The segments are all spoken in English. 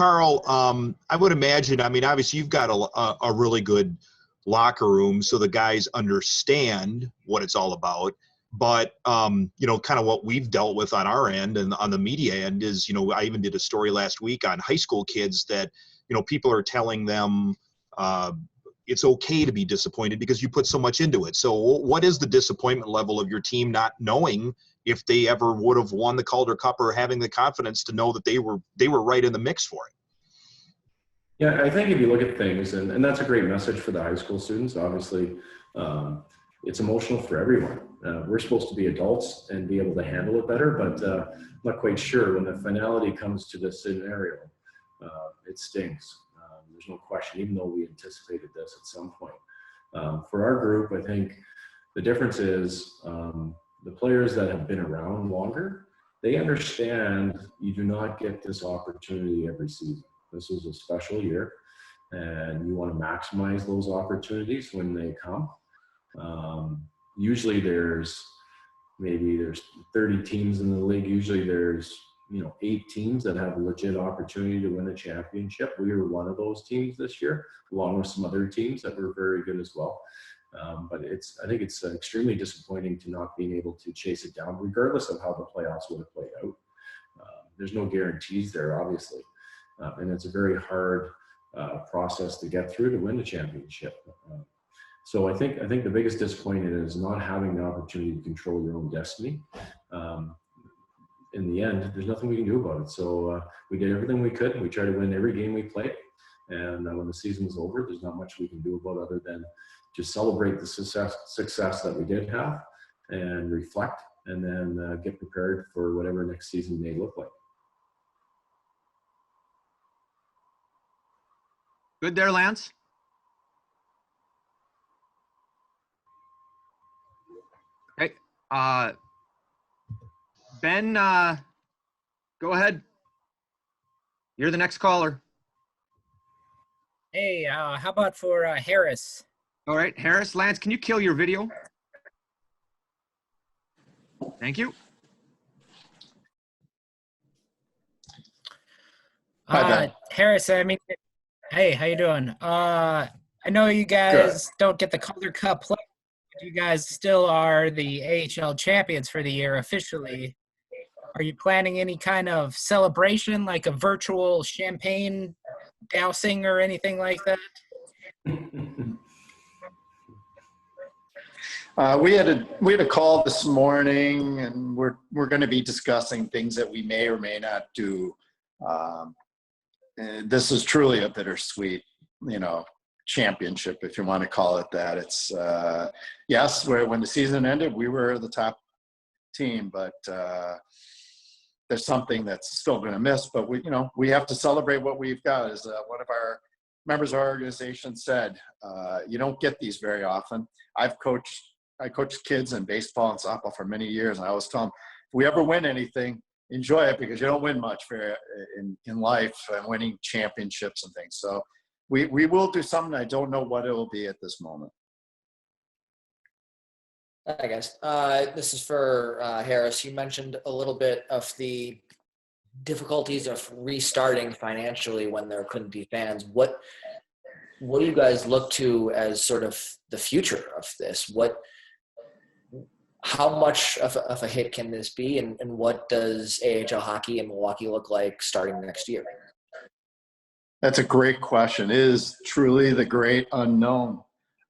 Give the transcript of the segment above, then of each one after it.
Karl, I would imagine, I mean, obviously you've got a really good locker room, so the guys understand what it's all about. But, you know, kind of what we've dealt with on our end and on the media end is, you know, I even did a story last week on high school kids that, you know, people are telling them it's okay to be disappointed because you put so much into it. So what is the disappointment level of your team not knowing if they ever would have won the Calder Cup, or having the confidence to know that they were right in the mix for it? Yeah, I think if you look at things, and that's a great message for the high school students, obviously, it's emotional for everyone. We're supposed to be adults and be able to handle it better, but I'm not quite sure when the finality comes to this scenario. It stings. There's no question, even though we anticipated this at some point. For our group, I think the difference is the players that have been around longer, they understand you do not get this opportunity every season. This is a special year, and you want to maximize those opportunities when they come. Usually there's 30 teams in the league. Usually there's 8 teams that have a legit opportunity to win a championship. We were one of those teams this year, along with some other teams that were very good as well. But I think it's extremely disappointing to not being able to chase it down, regardless of how the playoffs would have played out. There's no guarantees there, obviously. And it's a very hard process to get through to win the championship. So I think the biggest disappointment is not having the opportunity to control your own destiny. In the end, there's nothing we can do about it. So we did everything we could, and we tried to win every game we played. And when the season was over, there's not much we can do about it other than just celebrate the success that we did have and reflect, and then get prepared for whatever next season may look like. Good there, Lance. Okay. Ben, go ahead. You're the next caller. Hey, how about for Harris? All right, Harris. Lance, can you kill your video? Thank you. Hi, Ben. Harris, I mean, hey, how you doing? I know you guys don't get the Calder Cup play, but you guys still are the AHL champions for the year officially. Are you planning any kind of celebration, like a virtual champagne dousing or anything like that? We had a call this morning, and we're going to be discussing things that we may or may not do. And this is truly a bittersweet, championship, if you want to call it that. It's yes, when the season ended, we were the top team, but there's something that's still going to miss. But we have to celebrate what we've got. As one of our members of our organization said, you don't get these very often. I coached kids in baseball and softball for many years, and I always tell them, if we ever win anything, enjoy it, because you don't win much in life, and winning championships and things. So we will do something. I don't know what it will be at this moment. Hi, guys. This is for Harris. You mentioned a little bit of the difficulties of restarting financially when there couldn't be fans. What do you guys look to as sort of the future of this? How much of a hit can this be, and what does AHL hockey in Milwaukee look like starting next year? That's a great question. It is truly the great unknown.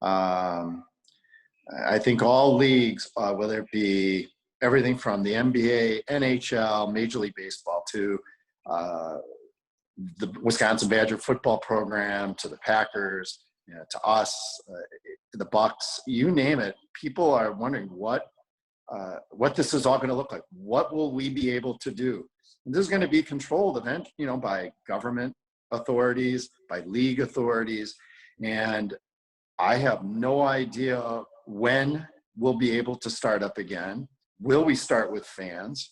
I think all leagues, whether it be everything from the NBA, NHL, Major League Baseball, to the Wisconsin Badger football program, to the Packers, to us, the Bucks, you name it, people are wondering what this is all going to look like. What will we be able to do? And this is going to be controlled by government authorities, by league authorities, and I have no idea when we'll be able to start up again. Will we start with fans?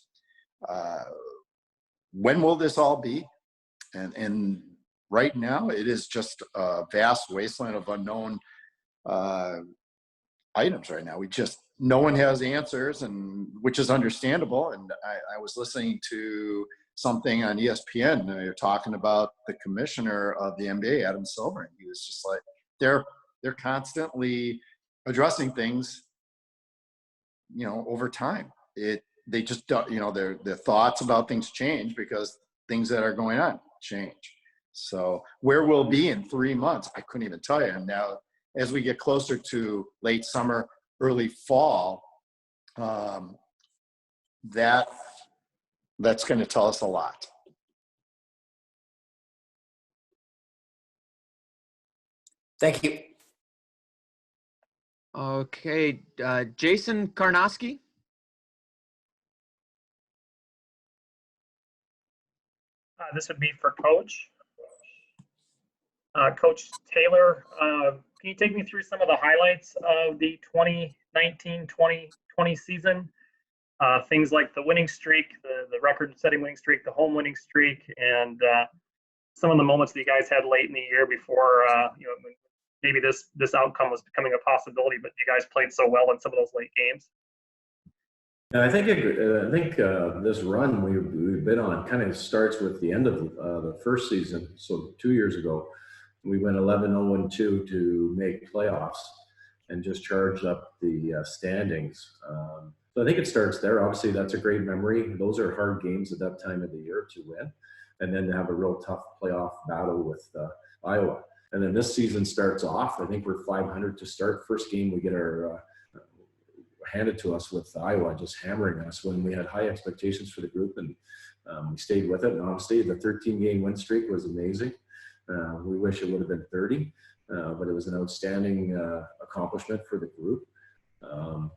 When will this all be? And right now, it is just a vast wasteland of unknown items right now. No one has answers, and which is understandable. And I was listening to something on ESPN. You're talking about the commissioner of the NBA, Adam Silver, and he was just like, they're constantly addressing things, over time. They just don't, their thoughts about things change because things that are going on change. So where we'll be in 3 months, I couldn't even tell you. And now, as we get closer to late summer, early fall, that's going to tell us a lot. Thank you. Okay, Jason Karnowski. This would be for Coach. Coach Taylor, can you take me through some of the highlights of the 2019-2020 season? Things like the winning streak, the record-setting winning streak, the home winning streak, and some of the moments that you guys had late in the year before, maybe this outcome was becoming a possibility, but you guys played so well in some of those late games. And I think this run we've been on kind of starts with the end of the first season. So 2 years ago, we went 11-0-2 to make playoffs and just charged up the standings. So I think it starts there. Obviously, that's a great memory. Those are hard games at that time of the year to win, and then to have a real tough playoff battle with Iowa. And then this season starts off. I think we're 500 to start. First game we get our handed to us with Iowa just hammering us when we had high expectations for the group, and we stayed with it. And obviously the 13-game win streak was amazing. We wish it would have been 30, but it was an outstanding accomplishment for the group.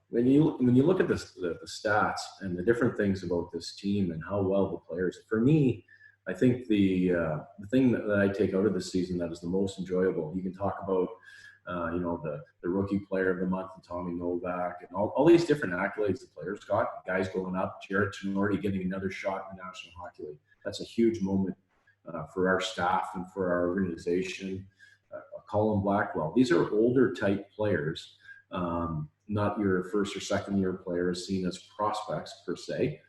When you look at the stats and the different things about this team and how well the players, for me, I think the thing that I take out of this season that is the most enjoyable, you can talk about the rookie player of the month, and Tommy Novak, and all these different accolades the players got, guys going up, Jared Tenorti getting another shot in the National Hockey League. That's a huge moment for our staff and for our organization. Colin Blackwell, these are older type players, not your first or second year players seen as prospects per se.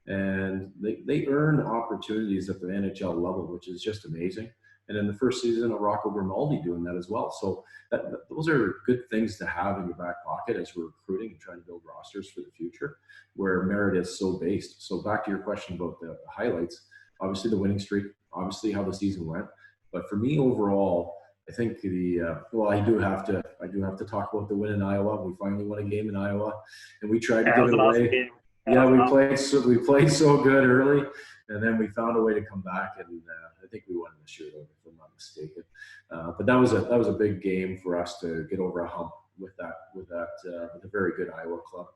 And they earn opportunities at the NHL level, which is just amazing. And in the first season of Rocco Grimaldi doing that as well. So those are good things to have in your back pocket as we're recruiting and trying to build rosters for the future, where merit is so based. So back to your question about the highlights, obviously the winning streak, obviously how the season went. But for me overall, I think I do have to talk about the win in Iowa. We finally won a game in Iowa, and we tried to get it away. Yeah, we played so good early, and then we found a way to come back, and I think we won the shootout, if I'm not mistaken. But that was a big game for us to get over a hump with a very good Iowa club.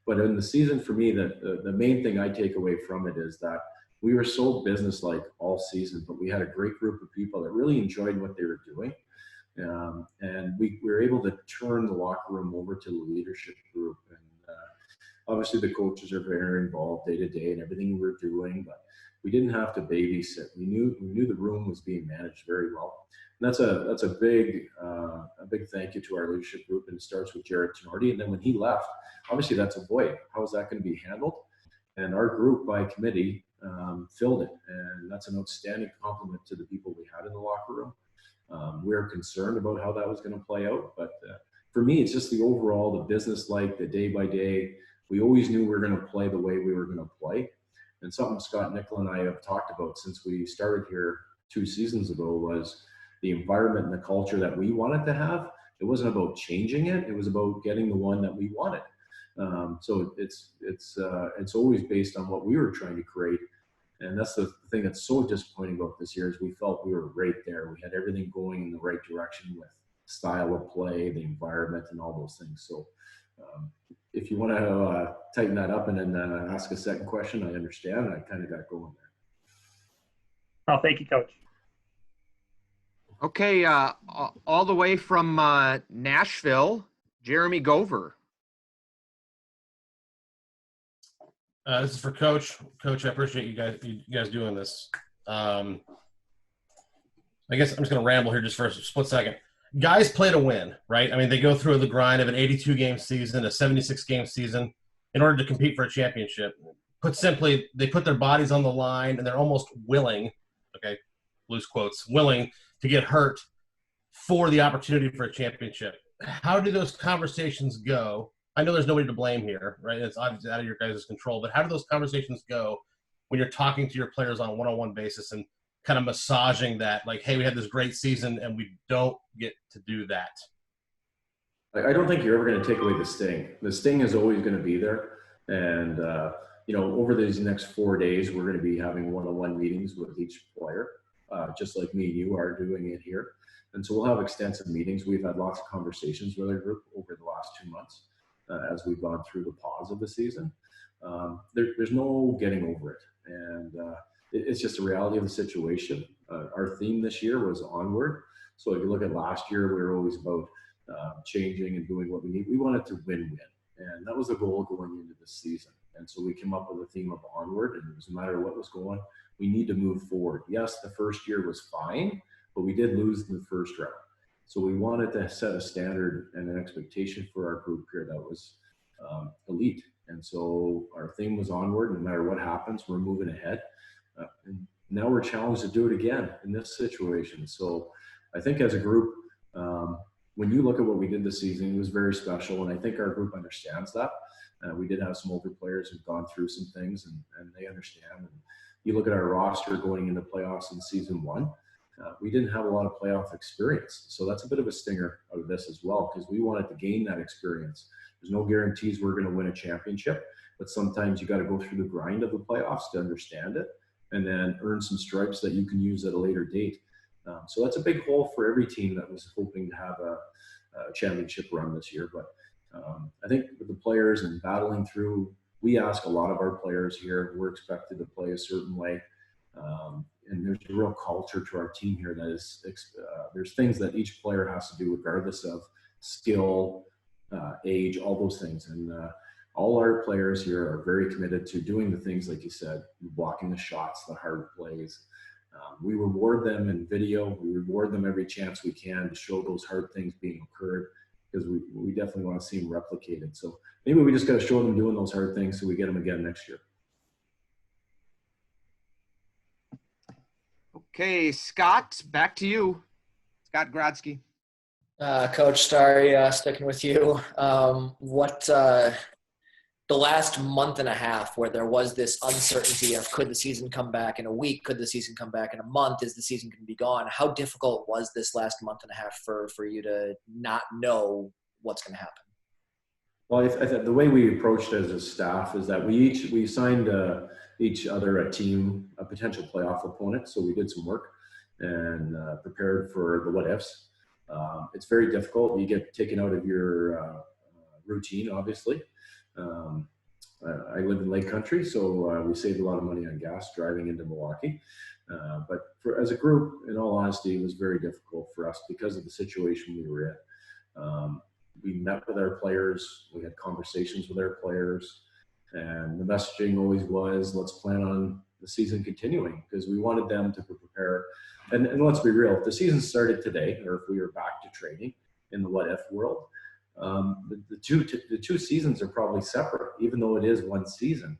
But in the season, for me, the main thing I take away from it is that we were so businesslike all season, but we had a great group of people that really enjoyed what they were doing. And we were able to turn the locker room over to the leadership group. And obviously the coaches are very involved day to day in everything we were doing, but we didn't have to babysit. We knew the room was being managed very well. And that's a big thank you to our leadership group. And it starts with Jared Tenorti. And then when he left, obviously that's a void. How is that going to be handled? And our group by committee filled it. And that's an outstanding compliment to the people we had in the locker room. We're concerned about how that was going to play out. But for me, it's just the overall, the business like, the day by day. We always knew we were going to play the way we were going to play. And something Scott Nickel and I have talked about since we started here 2 seasons ago was the environment and the culture that we wanted to have. It wasn't about changing it. It was about getting the one that we wanted. So it's always based on what we were trying to create. And that's the thing that's so disappointing about this year is we felt we were right there. We had everything going in the right direction with style of play, the environment, and all those things. So if you want to tighten that up and then ask a second question, I understand. I kind of got going there. Oh, thank you, Coach. Okay, all the way from Nashville, Jeremy Gover. This is for Coach. Coach, I appreciate you guys doing this. I guess I'm just going to ramble here just for a split second. Guys play to win, right? I mean, they go through the grind of an 82-game season, a 76-game season in order to compete for a championship. put simply, they put their bodies on the line and they're almost willing, okay, loose quotes, willing to get hurt for the opportunity for a championship. How do those conversations go? I know there's nobody to blame here, right? It's obviously out of your guys' control, but how do those conversations go when you're talking to your players on a one-on-one basis and kind of massaging that, like, hey, we had this great season and we don't get to do that? I don't think you're ever going to take away the sting. The sting is always going to be there. And, over these next 4 days, we're going to be having one-on-one meetings with each player, just like me and you are doing it here. And so we'll have extensive meetings. We've had lots of conversations with our group over the last 2 months as we've gone through the pause of the season. There's no getting over it. And it's just a reality of the situation. Our theme this year was onward. So if you look at last year, we were always about changing and doing what we need. We wanted to win. And that was the goal going into this season. And so we came up with a theme of onward, and it doesn't matter what was going, we need to move forward. Yes, the first year was fine, but we did lose in the first round. So we wanted to set a standard and an expectation for our group here that was elite. And so our theme was onward. No matter what happens, we're moving ahead. And now we're challenged to do it again in this situation. So I think as a group, when you look at what we did this season, it was very special. And I think our group understands that. We did have some older players who've gone through some things and they understand. And you look at our roster going into playoffs in season 1, we didn't have a lot of playoff experience. So that's a bit of a stinger out of this as well, because we wanted to gain that experience. There's no guarantees we're going to win a championship, but sometimes you got to go through the grind of the playoffs to understand it and then earn some stripes that you can use at a later date. So that's a big hole for every team that was hoping to have a championship run this year. But I think with the players and battling through, we ask a lot of our players here. We're expected to play a certain way. And there's a real culture to our team here that is, there's things that each player has to do regardless of skill, age, all those things. And all our players here are very committed to doing the things, like you said, blocking the shots, the hard plays. We reward them in video. We reward them every chance we can to show those hard things being occurred, because we definitely want to see them replicated. So maybe we just got to show them doing those hard things so we get them again next year. Okay, Scott, back to you. Scott Grodzki. Coach, sorry, sticking with you. The last month and a half where there was this uncertainty of could the season come back in a week? Could the season come back in a month? Is the season going to be gone? How difficult was this last month and a half for you to not know what's going to happen? Well, I thought the way we approached it as a staff is that we signed each other a team, a potential playoff opponent. So we did some work and prepared for the what ifs. It's very difficult. You get taken out of your routine, obviously. I live in Lake Country, so we saved a lot of money on gas driving into Milwaukee. But as a group, in all honesty, it was very difficult for us because of the situation we were in. We met with our players, we had conversations with our players, and the messaging always was, let's plan on the season continuing, because we wanted them to prepare. And let's be real, if the season started today, or if we were back to training in the what if world, the two seasons are probably separate, even though it is one season,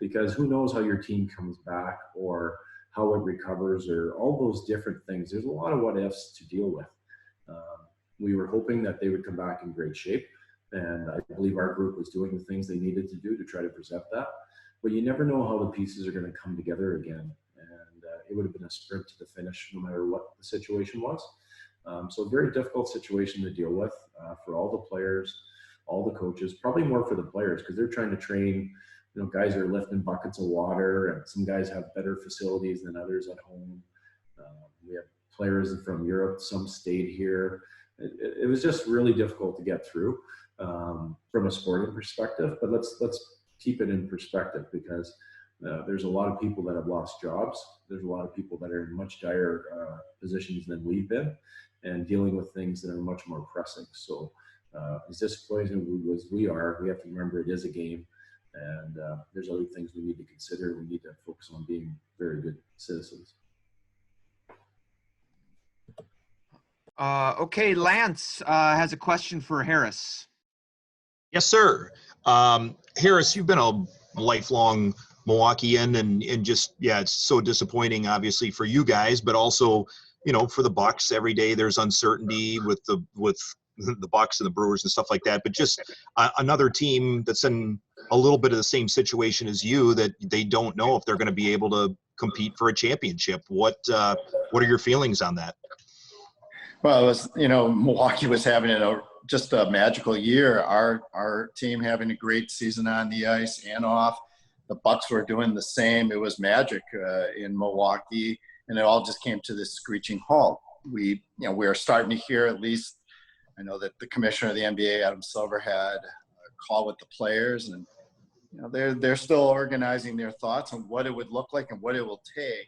because who knows how your team comes back or how it recovers or all those different things. There's a lot of what ifs to deal with. We were hoping that they would come back in great shape, and I believe our group was doing the things they needed to do to try to present that. But you never know how the pieces are going to come together again, and it would have been a sprint to the finish no matter what the situation was. So a very difficult situation to deal with for all the players, all the coaches, probably more for the players, because they're trying to train, guys are lifting buckets of water, and some guys have better facilities than others at home. We have players from Europe, some stayed here. It was just really difficult to get through from a sporting perspective, but let's keep it in perspective, because there's a lot of people that have lost jobs. There's a lot of people that are in much dire positions than we've been, and dealing with things that are much more pressing. So as disappointing as we are, we have to remember it is a game, and there's other things we need to consider. We need to focus on being very good citizens. Okay, Lance has a question for Harris. Yes, sir. Harris, you've been a lifelong Milwaukee in, and just, yeah, it's so disappointing, obviously, for you guys, but also, for the Bucks. Every day there's uncertainty with the Bucks and the Brewers and stuff like that. But just another team that's in a little bit of the same situation as you, that they don't know if they're going to be able to compete for a championship. What are your feelings on that? Well, it was, Milwaukee was having just a magical year. Our team having a great season on the ice and off. The Bucks were doing the same. It was magic in Milwaukee, and it all just came to this screeching halt. We are starting to hear, at least, I know that the commissioner of the NBA, Adam Silver, had a call with the players, and they're still organizing their thoughts on what it would look like and what it will take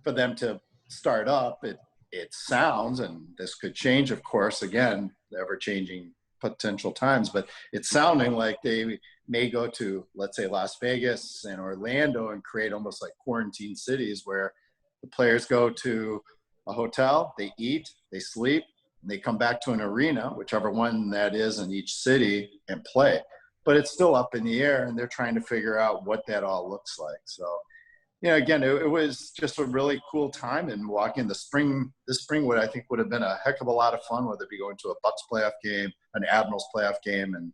for them to start up. It sounds, and this could change, of course, again, the ever-changing potential times, but it's sounding like they may go to, let's say, Las Vegas and Orlando and create almost like quarantine cities where the players go to a hotel, they eat, they sleep, and they come back to an arena, whichever one that is in each city, and play. But it's still up in the air, and they're trying to figure out what that all looks like. So, again, it was just a really cool time in Milwaukee. In the spring, this spring would have been a heck of a lot of fun, whether it be going to a Bucks playoff game, an Admirals playoff game. And,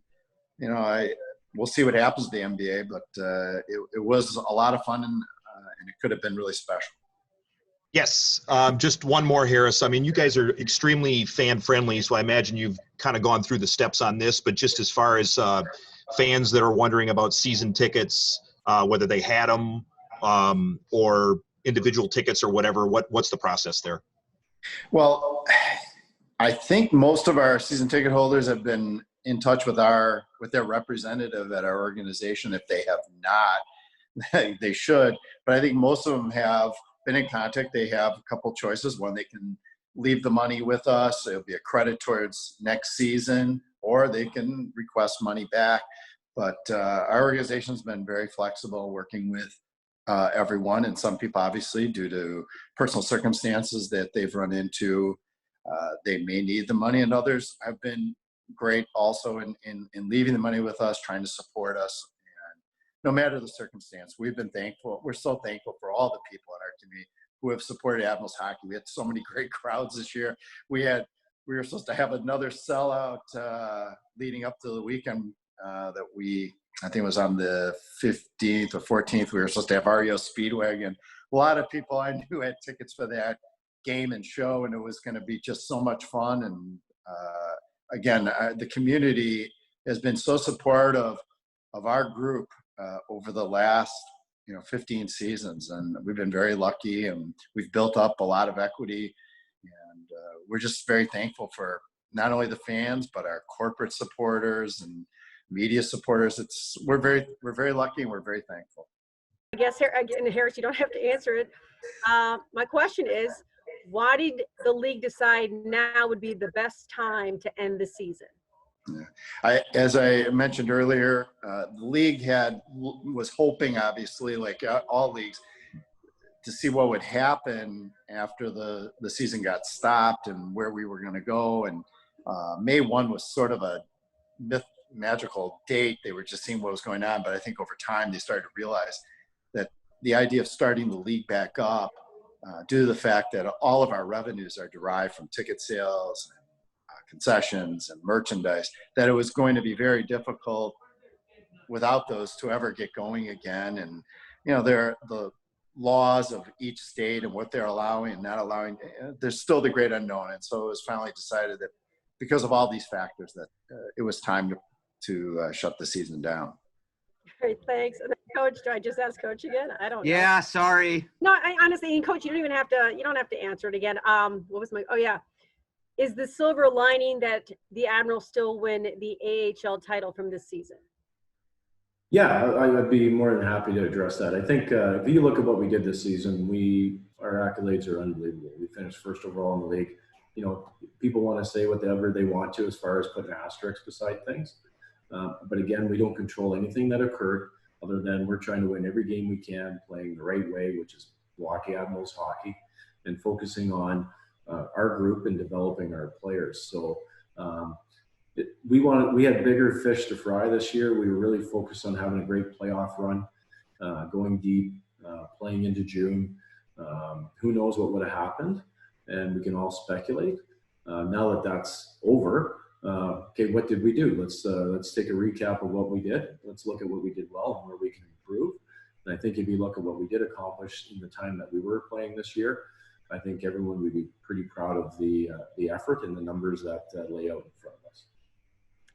we'll see what happens to the NBA, but it was a lot of fun, and it could have been really special. Yes. Just one more, Harris. I mean, you guys are extremely fan-friendly, so I imagine you've kind of gone through the steps on this, but just as far as fans that are wondering about season tickets, whether they had them, or individual tickets or whatever, what's the process there? Well, I think most of our season ticket holders have been in touch with their representative at our organization. If they have not, they should. But I think most of them have been in contact. They have a couple choices. One, they can leave the money with us. It'll be a credit towards next season, or they can request money back. But our organization's been very flexible, working with everyone, and some people, obviously, due to personal circumstances that they've run into, they may need the money, and others have been great also in leaving the money with us, trying to support us. And no matter the circumstance, we've been thankful. We're so thankful for all the people in our community who have supported Admirals hockey. We had so many great crowds this year. We were supposed to have another sellout leading up to the weekend that I think it was on the 15th or 14th. We were supposed to have REO Speedway, and a lot of people I knew had tickets for that game and show, and it was going to be just so much fun. And again, the community has been so supportive of our group over the last 15 seasons, and we've been very lucky, and we've built up a lot of equity, and we're just very thankful for not only the fans but our corporate supporters and media supporters. We're very lucky, and we're very thankful. I guess, again, Harris, you don't have to answer it. My question is, why did the league decide now would be the best time to end the season? Yeah. As I mentioned earlier, the league was hoping, obviously, like all leagues, to see what would happen after the season got stopped and where we were going to go. And May 1 was sort of a magical date. They were just seeing what was going on, but I think over time they started to realize that the idea of starting the league back up, due to the fact that all of our revenues are derived from ticket sales, concessions, and merchandise, that it was going to be very difficult without those to ever get going again. And the laws of each state and what they're allowing and not allowing, there's still the great unknown. And so it was finally decided that because of all these factors, that it was time to shut the season down. Great, thanks. And then, Coach, do I just ask Coach again? I don't know. Yeah, sorry. No, I honestly, Coach, you don't have to answer it again. Is the silver lining that the Admirals still win the AHL title from this season? Yeah, I would be more than happy to address that. I think if you look at what we did this season, our accolades are unbelievable. We finished first overall in the league. People want to say whatever they want to as far as putting asterisks beside things. But again, we don't control anything that occurred other than we're trying to win every game we can, playing the right way, which is Milwaukee Admirals hockey, and focusing on our group and developing our players. So we had bigger fish to fry this year. We were really focused on having a great playoff run. going deep, playing into June. Who knows what would have happened, and we can all speculate. Now that that's over, okay, what did we do? Let's take a recap of what we did. Let's look at what we did well and where we can improve. And I think if you look at what we did accomplish in the time that we were playing this year, I think everyone would be pretty proud of the effort and the numbers that lay out in front of us.